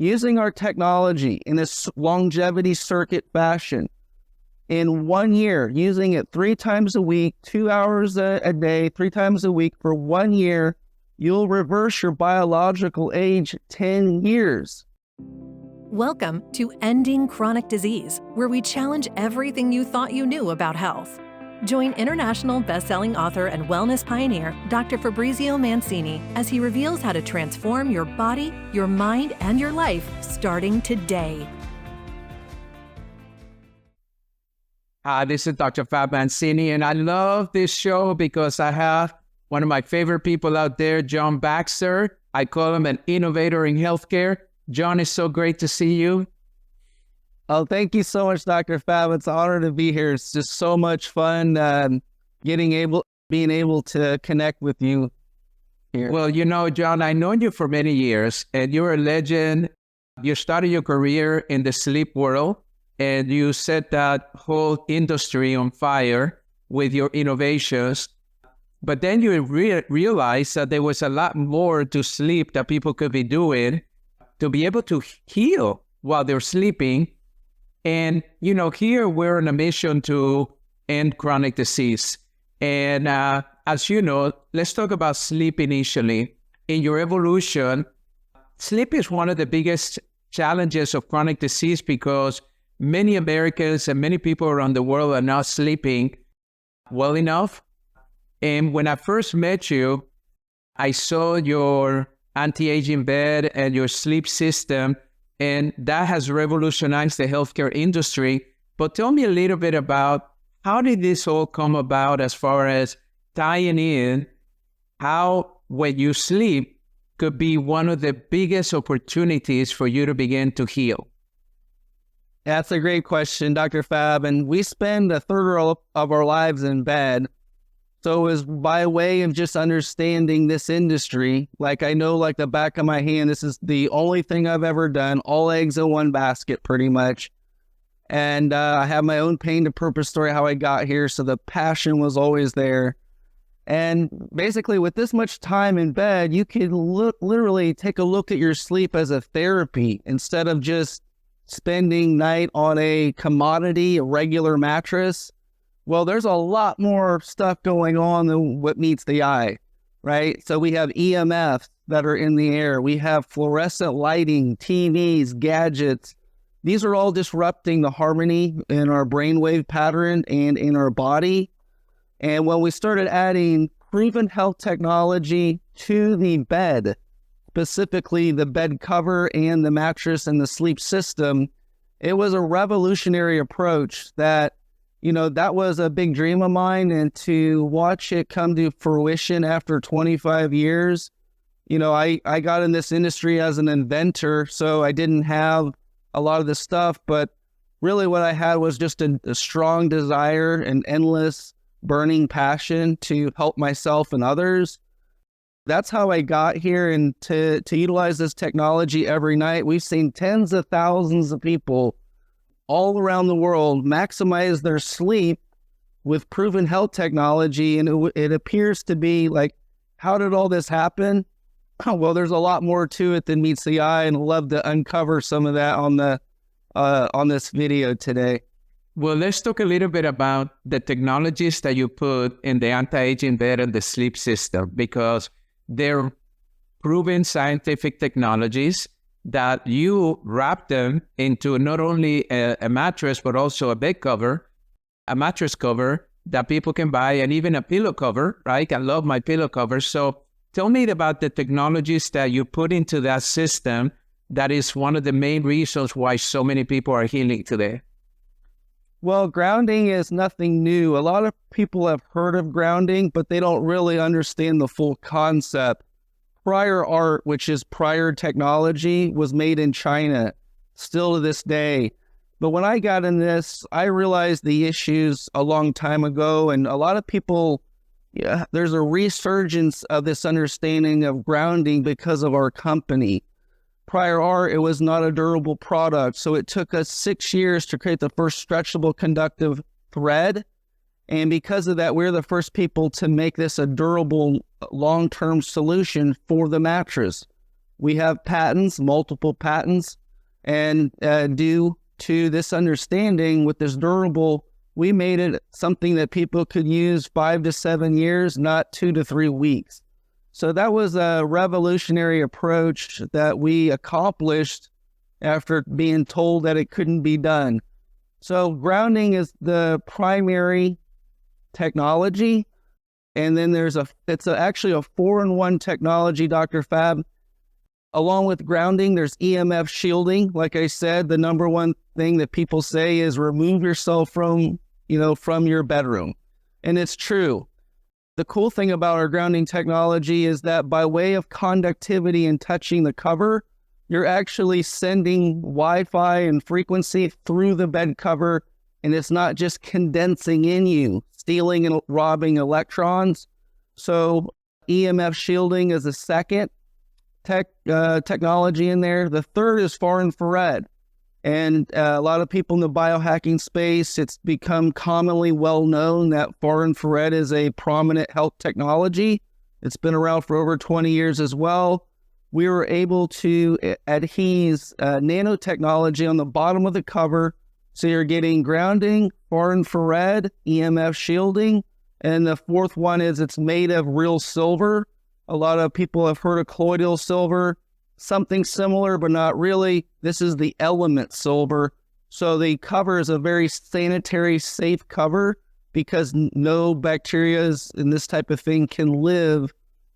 using our technology in this longevity circuit fashion, in 1 year, using it 3 times a week, 2 hours a day, 3 times a week for 1 year, you'll reverse your biological age 10 years. Welcome to Ending Chronic Disease, where we challenge everything you thought you knew about health. Join international best-selling author and wellness pioneer, Dr. Fabrizio Mancini, as he reveals how to transform your body, your mind, and your life starting today. Hi, this is Dr. Fab Mancini, and I love this show because I have one of my favorite people out there, John Baxter. I call him an innovator in healthcare. John, it's so great to see you. Oh, thank you so much, Dr. Fab. It's an honor to be here. It's just so much fun being able to connect with you here. Well, you know, John, I've known you for many years, and you're a legend. You started your career in the sleep world, and you set that whole industry on fire with your innovations. But then you realized that there was a lot more to sleep that people could be doing to be able to heal while they're sleeping. And, you know, here we're on a mission to end chronic disease. And as you know, let's talk about sleep initially. In your evolution, sleep is one of the biggest challenges of chronic disease because many Americans and many people around the world are not sleeping well enough. And when I first met you, I saw your anti-aging bed and your sleep system, and that has revolutionized the healthcare industry. But tell me a little bit about how did this all come about as far as tying in how when you sleep could be one of the biggest opportunities for you to begin to heal? That's a great question, Dr. Fab. And we spend a third of our lives in bed. So it was by way of just understanding this industry. Like I know like the back of my hand, this is the only thing I've ever done, all eggs in one basket pretty much. And I have my own pain to purpose story how I got here. So the passion was always there. And basically with this much time in bed, you can literally take a look at your sleep as a therapy instead of just spending night on a commodity, a regular mattress. Well, there's a lot more stuff going on than what meets the eye, right? So we have EMFs that are in the air. We have fluorescent lighting, TVs, gadgets. These are all disrupting the harmony in our brainwave pattern and in our body. And when we started adding proven health technology to the bed, specifically the bed cover and the mattress and the sleep system, it was a revolutionary approach that, you know, that was a big dream of mine, and to watch it come to fruition after 25 years, you know, I got in this industry as an inventor, so I didn't have a lot of this stuff, but really what I had was just a strong desire and endless burning passion to help myself and others. That's how I got here, and to utilize this technology every night. We've seen tens of thousands of people all around the world maximize their sleep with proven health technology. And it appears to be like, how did all this happen? Well, there's a lot more to it than meets the eye, and I'd love to uncover some of that on this video today. Well, let's talk a little bit about the technologies that you put in the anti-aging bed and the sleep system, because they're proven scientific technologies that you wrap them into not only a mattress, but also a bed cover, a mattress cover that people can buy, and even a pillow cover, right? I love my pillow cover. So tell me about the technologies that you put into that system that is one of the main reasons why so many people are healing today. Well, grounding is nothing new. A lot of people have heard of grounding, but they don't really understand the full concept. Prior art, which is prior technology, was made in China, still to this day. But when I got in this, I realized the issues a long time ago, and a lot of people, there's a resurgence of this understanding of grounding because of our company. Prior art, it was not a durable product, so it took us 6 years to create the first stretchable conductive thread. And because of that, we're the first people to make this a durable long-term solution for the mattress. We have patents, multiple patents, and due to this understanding with this durable, we made it something that people could use 5 to 7 years, not 2 to 3 weeks. So that was a revolutionary approach that we accomplished after being told that it couldn't be done. So grounding is the primary technology. And then it's actually a 4-in-1 technology, Dr. Fab. Along with grounding, there's EMF shielding. Like I said, the number one thing that people say is remove yourself from your bedroom. And it's true. The cool thing about our grounding technology is that by way of conductivity and touching the cover, you're actually sending Wi-Fi and frequency through the bed cover, and it's not just condensing in you, stealing and robbing electrons. So EMF shielding is the second technology in there. The third is far infrared. And a lot of people in the biohacking space, it's become commonly well known that far infrared is a prominent health technology. It's been around for over 20 years as well. We were able to adhese nanotechnology on the bottom of the cover. So you're getting grounding, far infrared, EMF shielding. And the fourth one is it's made of real silver. A lot of people have heard of colloidal silver. Something similar, but not really. This is the element silver. So the cover is a very sanitary, safe cover because no bacteria and this type of thing can live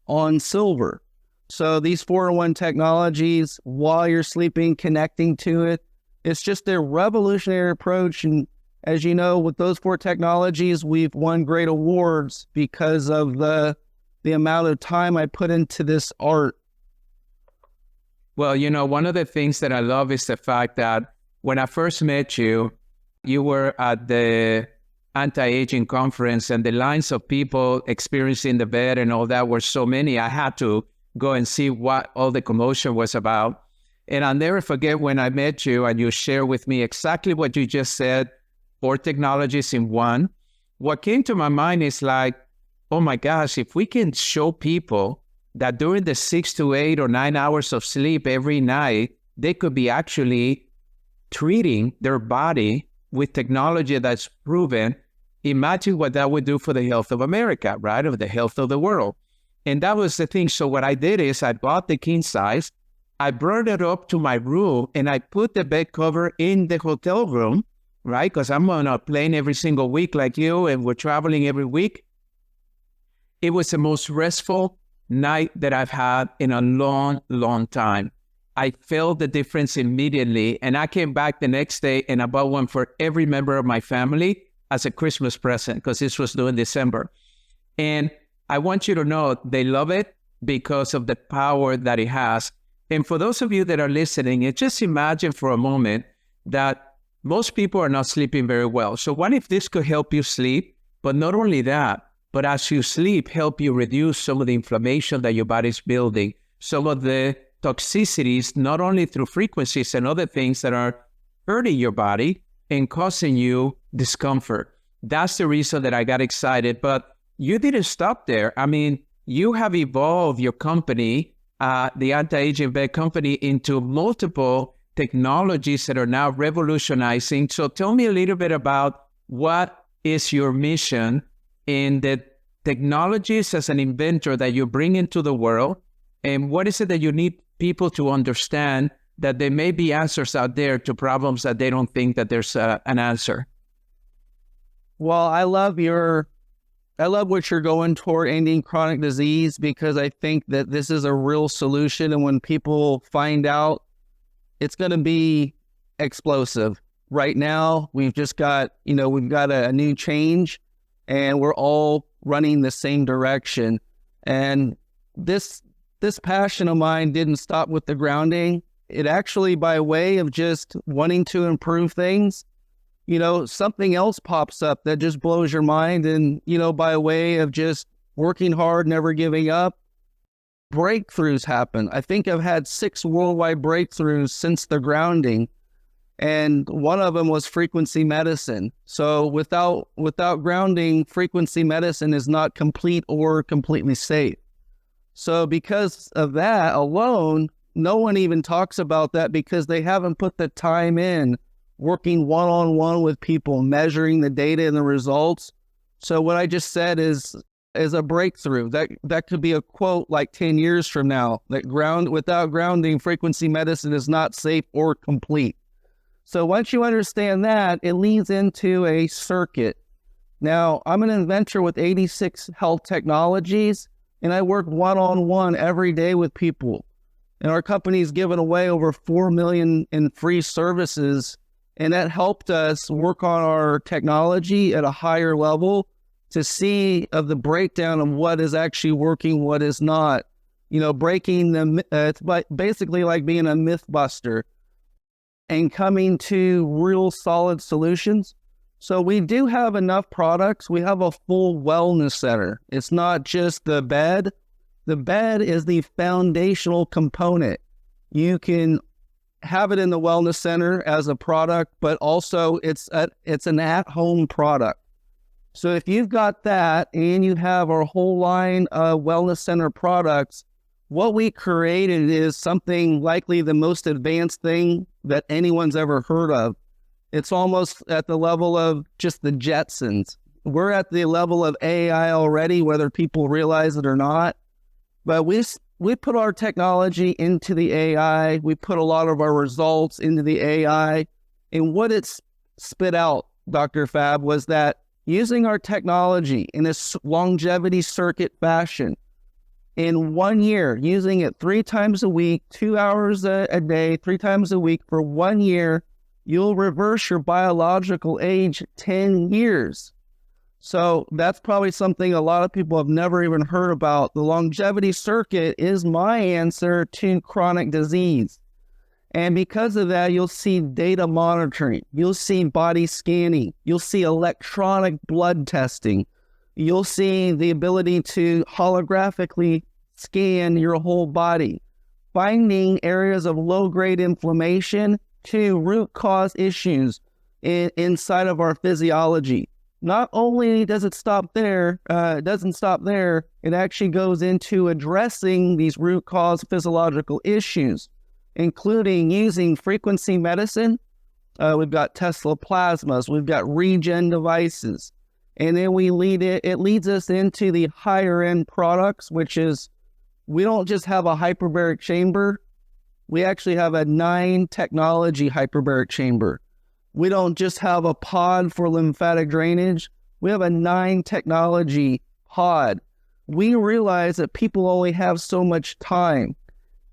on silver. So these 4-in-1 technologies, while you're sleeping, connecting to it, it's just a revolutionary approach. And as you know, with those 4 technologies, we've won great awards because of the amount of time I put into this art. Well, one of the things that I love is the fact that when I first met you, you were at the anti-aging conference and the lines of people experiencing the bed and all that were so many. I had to go and see what all the commotion was about. And I'll never forget when I met you and you shared with me exactly what you just said, 4 technologies in one. What came to my mind is like, oh my gosh, if we can show people that during the 6 to 8 or 9 hours of sleep every night, they could be actually treating their body with technology that's proven, imagine what that would do for the health of America, right? Or the health of the world. And that was the thing. So what I did is I bought the king size, I brought it up to my room, and I put the bed cover in the hotel room, right? Because I'm on a plane every single week like you, and we're traveling every week. It was the most restful night that I've had in a long, long time. I felt the difference immediately, and I came back the next day and I bought one for every member of my family as a Christmas present because this was due in December. And I want you to know they love it because of the power that it has. And for those of you that are listening, just imagine for a moment that most people are not sleeping very well. So what if this could help you sleep? But not only that, but as you sleep, help you reduce some of the inflammation that your body's building, some of the toxicities, not only through frequencies and other things that are hurting your body and causing you discomfort. That's the reason that I got excited. But you didn't stop there. I mean, you have evolved your company, the Anti-Aging Bed Company, into multiple technologies that are now revolutionizing. So tell me a little bit about what is your mission in the technologies as an inventor that you bring into the world, and what is it that you need people to understand that there may be answers out there to problems that they don't think that there's an answer? Well, I love what you're going toward, ending chronic disease, because I think that this is a real solution, and when people find out, it's going to be explosive. Right now, we've just got, we've got a new change, and we're all running the same direction. And this passion of mine didn't stop with the grounding. It actually, by way of just wanting to improve things, something else pops up that just blows your mind. And, by way of just working hard, never giving up, breakthroughs happen. I think I've had 6 worldwide breakthroughs since the grounding. And one of them was frequency medicine. So without grounding, frequency medicine is not complete or completely safe. So because of that alone, no one even talks about that because they haven't put the time in working one-on-one with people, measuring the data and the results. So what I just said is a breakthrough. That could be a quote like 10 years from now, that without grounding, frequency medicine is not safe or complete. So once you understand that, it leads into a circuit. Now, I'm an inventor with 86 health technologies, and I work one-on-one every day with people. And our company's given away over 4 million in free services, and that helped us work on our technology at a higher level to see of the breakdown of what is actually working, what is not. You know, breaking it's basically like being a myth buster and coming to real solid solutions. So we do have enough products. We have a full wellness center. It's not just the bed. The bed is the foundational component. You can have it in the wellness center as a product, but also it's an at-home product. So if you've got that and you have our whole line of wellness center products, what we created is something likely the most advanced thing that anyone's ever heard of. It's almost at the level of just the Jetsons. We're at the level of AI already, whether people realize it or not. But we put our technology into the AI. We put a lot of our results into the AI. And what it's spit out, Dr. Fab, was that using our technology in a longevity circuit fashion, in 1 year, using it 3 times a week, 2 hours a day, 3 times a week for 1 year, you'll reverse your biological age 10 years. So that's probably something a lot of people have never even heard about. The longevity circuit is my answer to chronic disease. And because of that, you'll see data monitoring. You'll see body scanning. You'll see electronic blood testing. You'll see the ability to holographically scan your whole body, finding areas of low-grade inflammation to root cause issues inside of our physiology. Not only does it stop there, it doesn't stop there, it actually goes into addressing these root cause physiological issues, including using frequency medicine. We've got Tesla plasmas, we've got regen devices, and then it leads us into the higher end products, which is, we don't just have a hyperbaric chamber, we actually have a 9 technology hyperbaric chamber. We don't just have a pod for lymphatic drainage. We have a 9 technology pod. We realize that people only have so much time.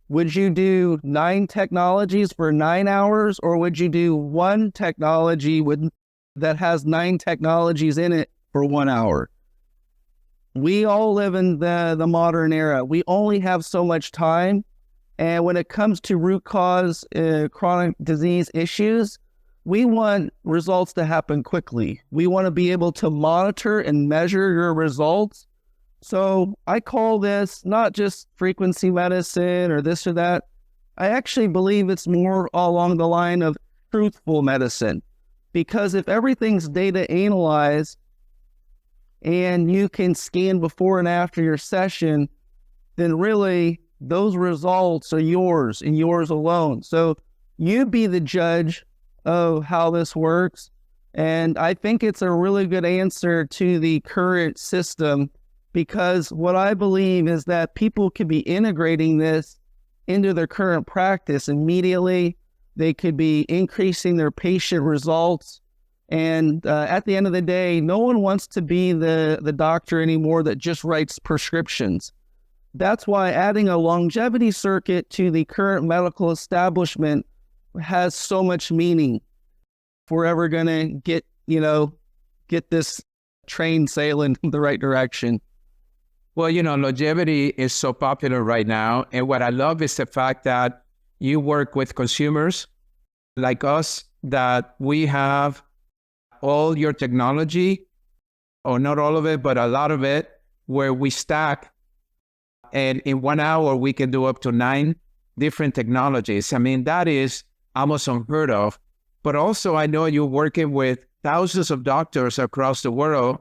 Would you do 9 technologies for 9 hours, or would you do 1 technology that has 9 technologies in it for 1 hour? We all live in the modern era. We only have so much time. And when it comes to root cause chronic disease issues, we want results to happen quickly. We want to be able to monitor and measure your results. So I call this not just frequency medicine or this or that. I actually believe it's more along the line of truthful medicine. Because if everything's data analyzed and you can scan before and after your session, then really those results are yours and yours alone. So you be the judge of how this works. And I think it's a really good answer to the current system, because what I believe is that people could be integrating this into their current practice immediately. They could be increasing their patient results. And at the end of the day, no one wants to be the doctor anymore that just writes prescriptions. That's why adding a longevity circuit to the current medical establishment has so much meaning. If we're ever going to get this train sailing in the right direction. Well, longevity is so popular right now. And what I love is the fact that you work with consumers like us, that we have all your technology, or not all of it, but a lot of it, where we stack. And in 1 hour, we can do up to 9 different technologies. I mean, that is almost unheard of. But also, I know you're working with thousands of doctors across the world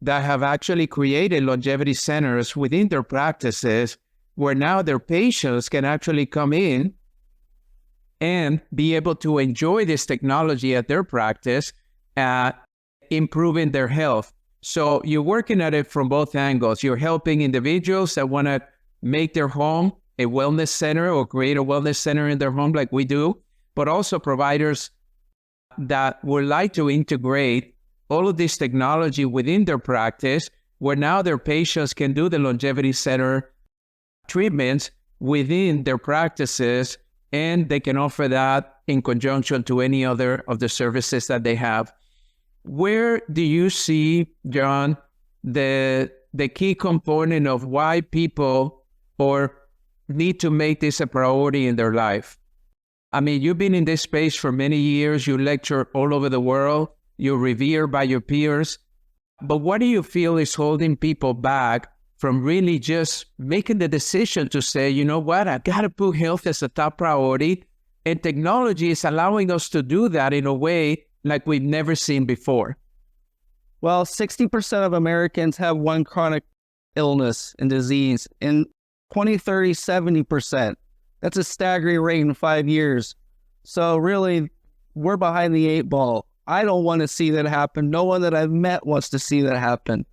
that have actually created longevity centers within their practices where now their patients can actually come in and be able to enjoy this technology at their practice, improving their health. So you're working at it from both angles. You're helping individuals that want to make their home a wellness center or create a wellness center in their home like we do, but also providers that would like to integrate all of this technology within their practice, where now their patients can do the longevity center treatments within their practices, and they can offer that in conjunction to any other of the services that they have. Where do you see, John, the key component of why people need to make this a priority in their life? I mean, you've been in this space for many years. You lecture all over the world. You're revered by your peers. But what do you feel is holding people back from really just making the decision to say, you know what, I got to put health as a top priority, and technology is allowing us to do that in a way like we've never seen before? Well, 60% of Americans have one chronic illness and disease. In 2030, 70%. That's a staggering rate in 5 years. So really, we're behind the 8 ball. I don't want to see that happen. No one that I've met wants to see that happen.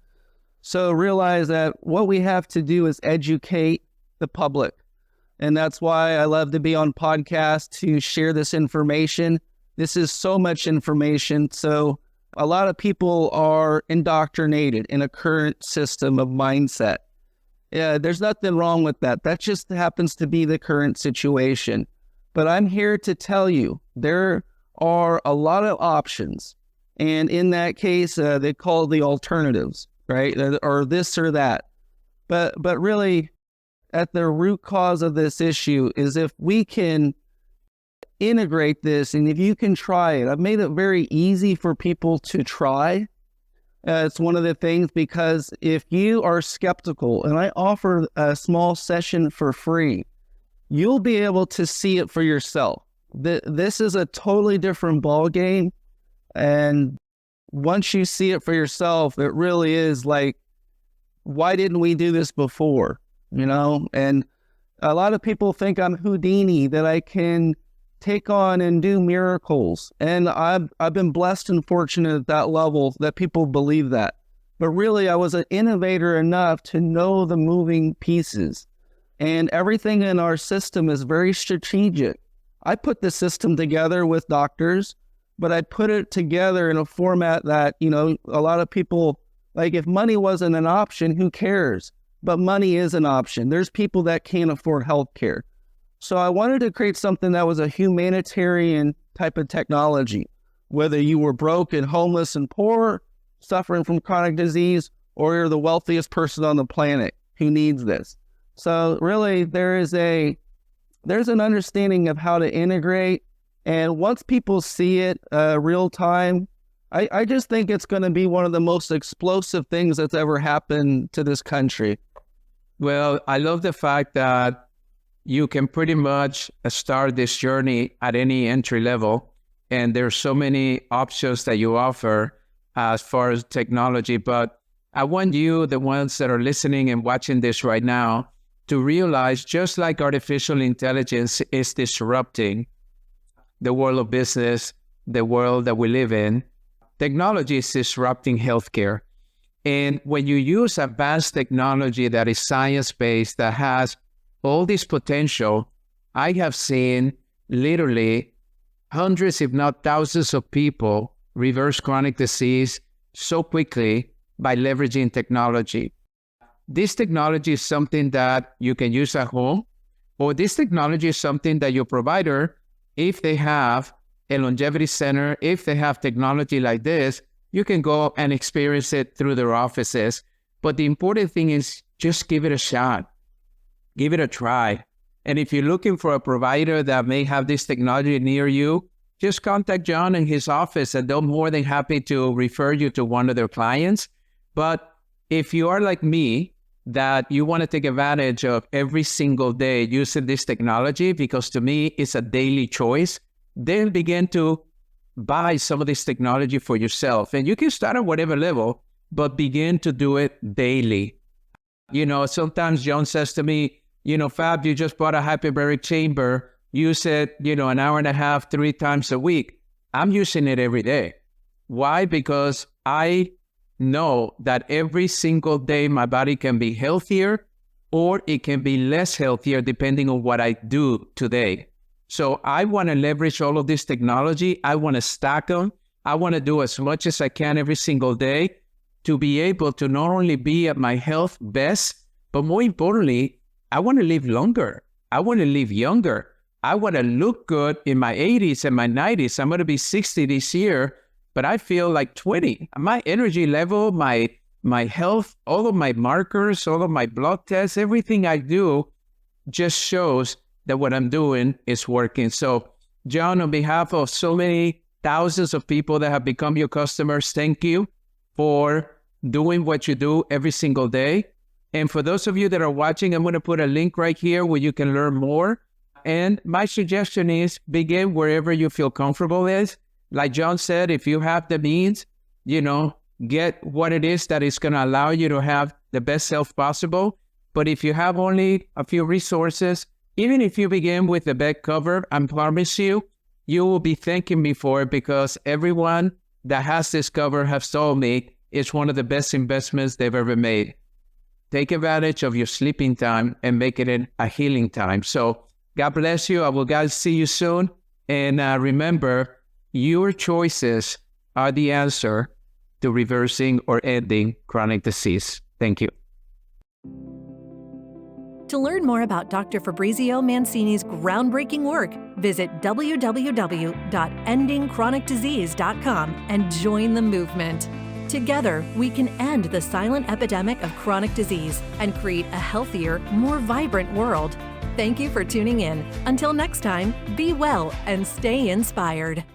So realize that what we have to do is educate the public. And that's why I love to be on podcasts to share this information. This is so much information. So a lot of people are indoctrinated in a current system of mindset. Yeah, there's nothing wrong with that. That just happens to be the current situation. But I'm here to tell you, there are a lot of options. And in that case, they call the alternatives, right? Or this or that. But really, at the root cause of this issue is if we can integrate this, and if you can try it. I've made it very easy for people to try. It's one of the things, because if you are skeptical, and I offer a small session for free, you'll be able to see it for yourself. This is a totally different ball game. And once you see it for yourself, it really is like, why didn't we do this before? You know, and a lot of people think I'm Houdini, that I can take on and do miracles. And I've been blessed and fortunate at that level that people believe that. But really, I was an innovator enough to know the moving pieces. And everything in our system is very strategic. I put the system together with doctors, but I put it together in a format that, you know, a lot of people, like, if money wasn't an option, who cares? But money is an option. There's people that can't afford healthcare. So I wanted to create something that was a humanitarian type of technology, whether you were broke and homeless and poor, suffering from chronic disease, or you're the wealthiest person on the planet who needs this. So really, there's an understanding of how to integrate. And once people see it real time, I just think it's going to be one of the most explosive things that's ever happened to this country. Well, I love the fact that you can pretty much start this journey at any entry level. And there's so many options that you offer as far as technology. But I want you, the ones that are listening and watching this right now, to realize, just like artificial intelligence is disrupting the world of business, the world that we live in, technology is disrupting healthcare. And when you use advanced technology that is science-based, that has all this potential, I have seen literally hundreds, if not thousands of people reverse chronic disease so quickly by leveraging technology. This technology is something that you can use at home, or this technology is something that your provider, if they have a longevity center, if they have technology like this, you can go and experience it through their offices. But the important thing is just give it a shot. Give it a try. And if you're looking for a provider that may have this technology near you, just contact John in his office, and they're more than happy to refer you to one of their clients. But if you are like me, that you want to take advantage of every single day using this technology, because to me, it's a daily choice, then begin to buy some of this technology for yourself. And you can start at whatever level, but begin to do it daily. You know, sometimes John says to me, Fab, you just bought a hyperbaric chamber. Use it, an hour and a half, 3 times a week. I'm using it every day. Why? Because I know that every single day my body can be healthier or it can be less healthier depending on what I do today. So I want to leverage all of this technology. I want to stack them. I want to do as much as I can every single day to be able to not only be at my health best, but more importantly, I want to live longer. I want to live younger. I want to look good in my 80s and my 90s. I'm going to be 60 this year, but I feel like 20. My energy level, my health, all of my markers, all of my blood tests, everything I do just shows that what I'm doing is working. So, John, on behalf of so many thousands of people that have become your customers, thank you for doing what you do every single day. And for those of you that are watching, I'm going to put a link right here where you can learn more. And my suggestion is begin wherever you feel comfortable is. Like John said, if you have the means, get what it is that is going to allow you to have the best self possible. But if you have only a few resources, even if you begin with the bed cover, I promise you, you will be thanking me for it, because everyone that has this cover has told me it's one of the best investments they've ever made. Take advantage of your sleeping time and make it a healing time. So God bless you. I will guys see you soon. And remember, your choices are the answer to reversing or ending chronic disease. Thank you. To learn more about Dr. Fabrizio Mancini's groundbreaking work, visit www.endingchronicdisease.com and join the movement. Together, we can end the silent epidemic of chronic disease and create a healthier, more vibrant world. Thank you for tuning in. Until next time, be well and stay inspired.